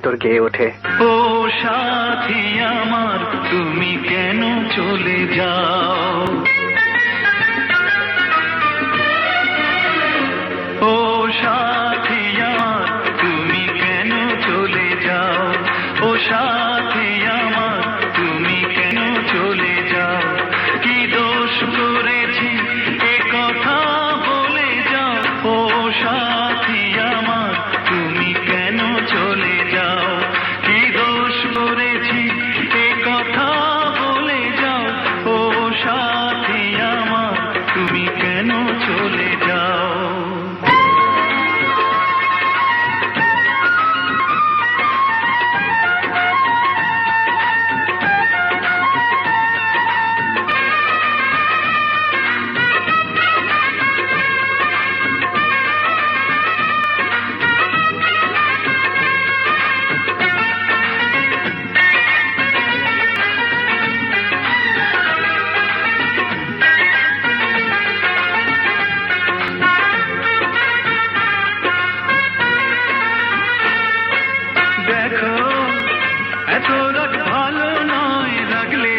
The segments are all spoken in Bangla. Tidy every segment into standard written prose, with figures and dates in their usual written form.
ভেতর গেয়ে ওঠে। ও সাথী আমার তুমি কেন চলে যাও, ও সাথী আমার তুমি কেন চলে যাও, ও সাথী আমার তুমি কেন চলে যাও, কি দোষ করেছি এ কথা বলে যাও, ও সাথী আমার তুমি কেন চলে যাও, কি দোষ করেছি এ কথা বলে যাও, ও সাথী আমার তুমি কেন চলে যাও। দেখো এত রাগ ভালো নয়, লাগলে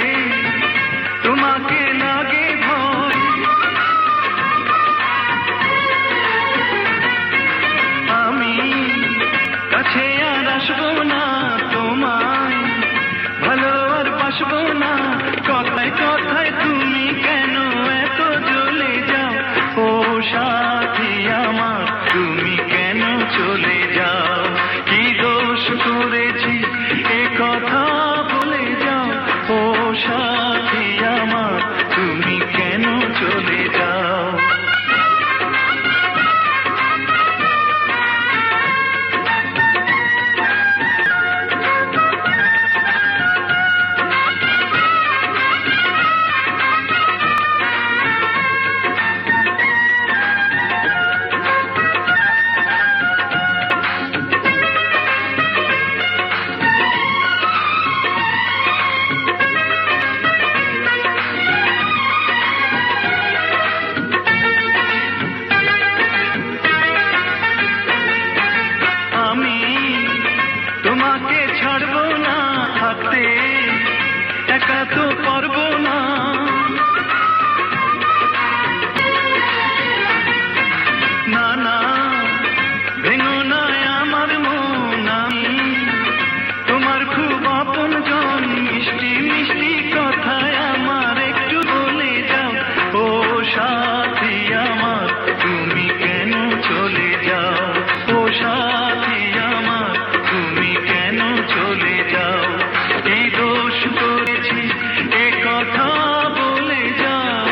তোমাকে লাগে ভয়, আমি কাছে আর আসবো না, তোমায় ভালো আর বাসবো না, কথায় কথায় তুমি কেন এত জ্বলে যাও, ও সাথী আমার তুমি কেন চলে যাও, কি দোষ করেছি এ কথা বলে যাও, ও সাথী আমার তুমি কেন চলে যাও। আমি তোমাকে ছাড়বো না, থাকতে একা তো পারবো না, না না ভেঙো না আমার মন, আমি তোমার খুব আপন জন, মিষ্টি মিষ্টি কথায় আমার একটু বলে যাও, ও সাথী আমার তুমি কেন চলে যাও, ও সাথী আমার তুমি কেন চলে যাও, এই দোষ করেছি এ কথা বলে যাও।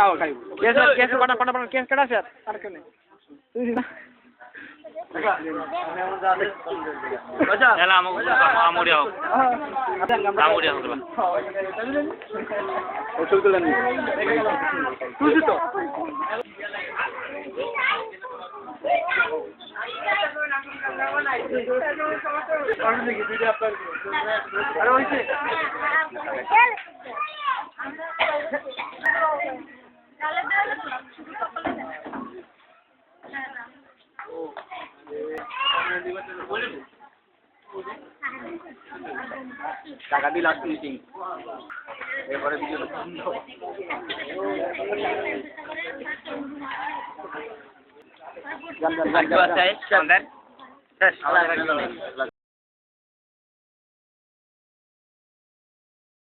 tahu kali. Biasa pandang kias kada sih, ada kene. Baca. Yalah mau dia. Kamu dia hola. Usul tulan ni. Tuju to. Ada hoise. টাকা দিয়ে লাস্ট মিটিং এরপরে ভিডিও বন্ধ